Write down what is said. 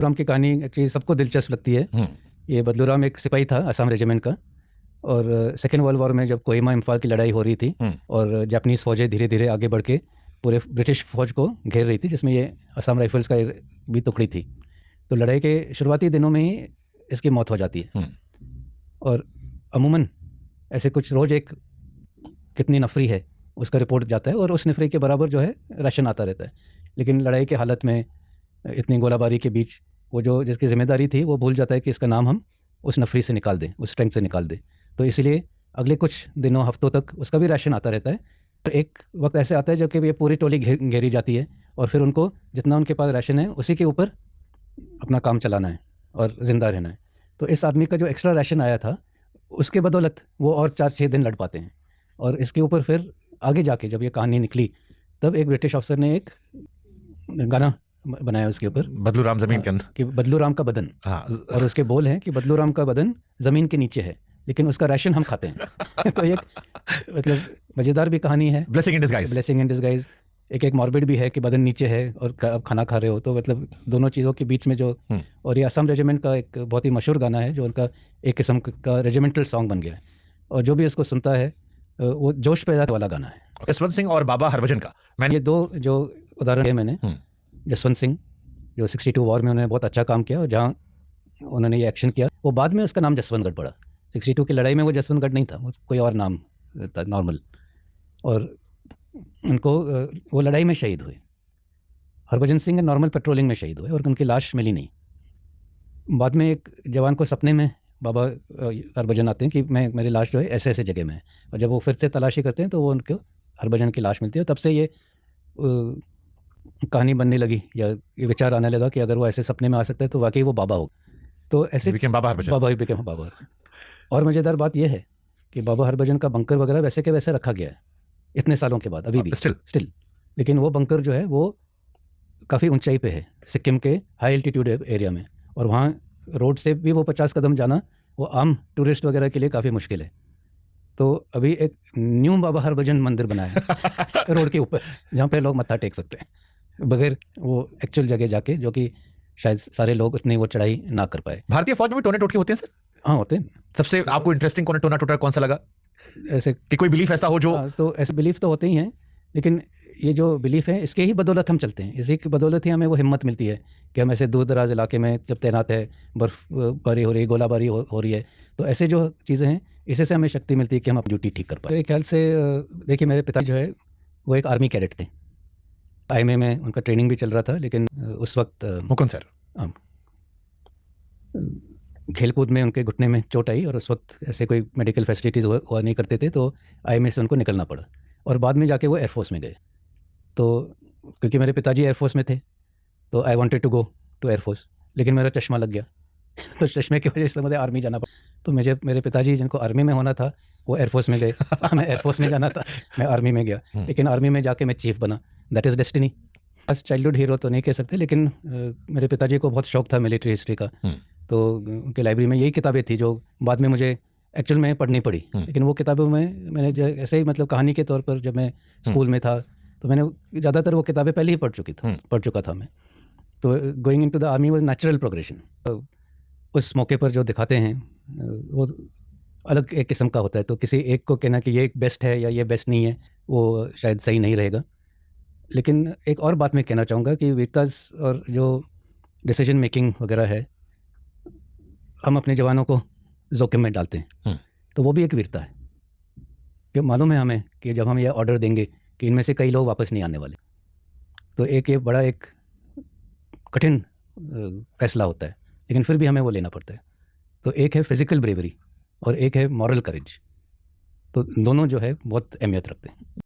राम की कहानी एक्चुअली सबको दिलचस्प लगती है। ये बदलू राम एक सिपाही था असम रेजिमेंट का, और सेकेंड वर्ल्ड वॉर में जब कोहिमा इम्फाल की लड़ाई हो रही थी और जापानीज़ फौजें धीरे धीरे आगे बढ़ के पूरे ब्रिटिश फौज को घेर रही थी, जिसमें ये असम राइफल्स का भी टुकड़ी थी। तो लड़ाई के शुरुआती दिनों में ही इसकी मौत हो जाती है। और अमूमन ऐसे कुछ रोज़ एक कितनी नफरी है उसका रिपोर्ट जाता है, और उस नफरी के बराबर जो है राशन आता रहता है। लेकिन लड़ाई के हालत में इतनी गोलाबारी के बीच वो जो जिसकी जिम्मेदारी थी वो भूल जाता है कि इसका नाम हम उस नफरी से निकाल दें, उस टैंक से निकाल दें। तो इसलिए अगले कुछ दिनों हफ्तों तक उसका भी राशन आता रहता है। तो एक वक्त ऐसे आता है जब कि ये पूरी टोली घेरी जाती है, और फिर उनको जितना उनके पास राशन है उसी के ऊपर अपना काम चलाना है और ज़िंदा रहना है। तो इस आदमी का जो एक्स्ट्रा राशन आया था उसके बदौलत वो और 4-6 दिन लड़ पाते हैं। और इसके ऊपर फिर आगे जाके जब ये कहानी निकली तब एक ब्रिटिश अफसर ने एक गाना बनाया उसके ऊपर, बदलू राम जमीन के अंदर, कि बदलू राम का बदन। और उसके बोल हैं कि बदलू राम का बदन ज़मीन के नीचे है लेकिन उसका राशन हम खाते हैं। तो एक मतलब मज़ेदार भी कहानी है, blessing in disguise. Blessing in disguise. एक मॉर्बिड भी है कि बदन नीचे है और अब खाना खा रहे हो। तो मतलब दोनों चीज़ों के बीच में जो, और ये असम रेजिमेंट का एक बहुत ही मशहूर गाना है जो उनका एक किस्म का रेजिमेंटल सॉन्ग बन गया है, और जो भी इसको सुनता है वो जोश पैदा वाला गाना है। जसवंत सिंह और बाबा हरभजन का ये दो जो उदाहरण है मैंने, जसवंत सिंह जो 62 वॉर में उन्होंने बहुत अच्छा काम किया और जहाँ उन्होंने ये एक्शन किया वो बाद में उसका नाम जसवंतगढ़ पड़ा। 62 की लड़ाई में वो जसवंतगढ़ नहीं था, वो कोई और नाम था नॉर्मल, और उनको वो लड़ाई में शहीद हुए। हरभजन सिंह नॉर्मल पेट्रोलिंग में शहीद हुए और उनकी लाश मिली नहीं। बाद में एक जवान को सपने में बाबा हरभजन आते हैं कि मेरी लाश जो है ऐसे ऐसे जगह में है, और जब वो फिर से तलाशी करते हैं तो वो उनको हरभजन की लाश मिलती है। तब से ये कहानी बनने लगी, या ये विचार आने लगा कि अगर वो ऐसे सपने में आ सकता है तो वाकई वो बाबा होगा। तो ऐसे बाबा ही बिकेम बाबा। और मज़ेदार बात यह है कि बाबा हरभजन का बंकर वगैरह वैसे के वैसे रखा गया है इतने सालों के बाद, अभी भी स्टिल। लेकिन वो बंकर जो है वो काफ़ी ऊंचाई पे है सिक्किम के हाई एल्टीट्यूड एरिया में, और वहाँ रोड से भी वो 50 कदम जाना वो आम टूरिस्ट वगैरह के लिए काफ़ी मुश्किल है। तो अभी एक न्यू बाबा हरभजन मंदिर बनाया है रोड के ऊपर, जहाँ पे लोग मत्था टेक सकते हैं बगैर वो एक्चुअल जगह जाके, जो कि शायद सारे लोग उतनी वो चढ़ाई ना कर पाए। भारतीय फौज में भी टोने टोटके होते हैं सर? हाँ होते हैं। सबसे आपको इंटरेस्टिंग टोना टोटका कौन सा लगा? ऐसे कि कोई बिलीफ ऐसा हो जो तो ऐसे बिलीफ तो होते ही हैं, लेकिन ये जो बिलीफ है इसके ही बदौलत हम चलते हैं। इसी की बदौलत ही हमें वो हिम्मत मिलती है कि हम ऐसे दूर दराज इलाके में जब तैनात है, बर्फबारी हो रही है, गोलाबारी हो रही है, तो ऐसे जो चीज़ें हैं इसी से हमें शक्ति मिलती है कि हम अपनी ड्यूटी ठीक कर पाए। मेरे ख्याल से देखिए मेरे पिता जो है वो एक आर्मी कैडेट थे, IMA में उनका ट्रेनिंग भी चल रहा था, लेकिन उस वक्त मुकुंद सर खेलकूद में उनके घुटने में चोट आई और उस वक्त ऐसे कोई मेडिकल फैसिलिटीज़ हुआ नहीं करते थे, तो IMA से उनको निकलना पड़ा और बाद में जाके वो एयरफोर्स में गए। तो क्योंकि मेरे पिताजी एयरफोर्स में थे तो I wanted to go to air force, लेकिन मेरा चश्मा लग गया तो चश्मे की वजह से मुझे आर्मी जाना पड़ा। तो मेरे पिताजी जिनको आर्मी में होना था वो एयरफोर्स में गए, मैं एयरफोर्स में जाना था, मैं आर्मी में गया, लेकिन आर्मी में जाके मैं चीफ बना। That is destiny. बस चाइल्डहुड हीरो तो नहीं कह सकते, लेकिन मेरे पिताजी को बहुत शौक था मिलिट्री हिस्ट्री का, तो उनकी लाइब्रेरी में यही किताबें थी जो बाद में मुझे एक्चुअल में पढ़नी पड़ी। लेकिन वो किताबों में मैंने ऐसे ही मतलब कहानी के तौर पर जब मैं स्कूल में था तो मैंने ज़्यादातर वो किताबें पहले ही पढ़ चुका था मैं। तो going into the army was natural progression. उस मौके पर जो दिखाते हैं वो अलग एक किस्म का होता है, तो किसी एक को कहना कि ये बेस्ट है या ये बेस्ट नहीं है वो शायद सही नहीं रहेगा। लेकिन एक और बात मैं कहना चाहूँगा कि वीरता और जो डिसीजन मेकिंग वगैरह है हम अपने जवानों को जोखिम में डालते हैं, तो वो भी एक वीरता है कि मालूम है हमें कि जब हम ये ऑर्डर देंगे कि इनमें से कई लोग वापस नहीं आने वाले, तो ये बड़ा एक कठिन फैसला होता है, लेकिन फिर भी हमें वो लेना पड़ता है। तो एक है फिजिकल ब्रेवरी और एक है मॉरल करेज, तो दोनों जो है बहुत अहमियत रखते हैं।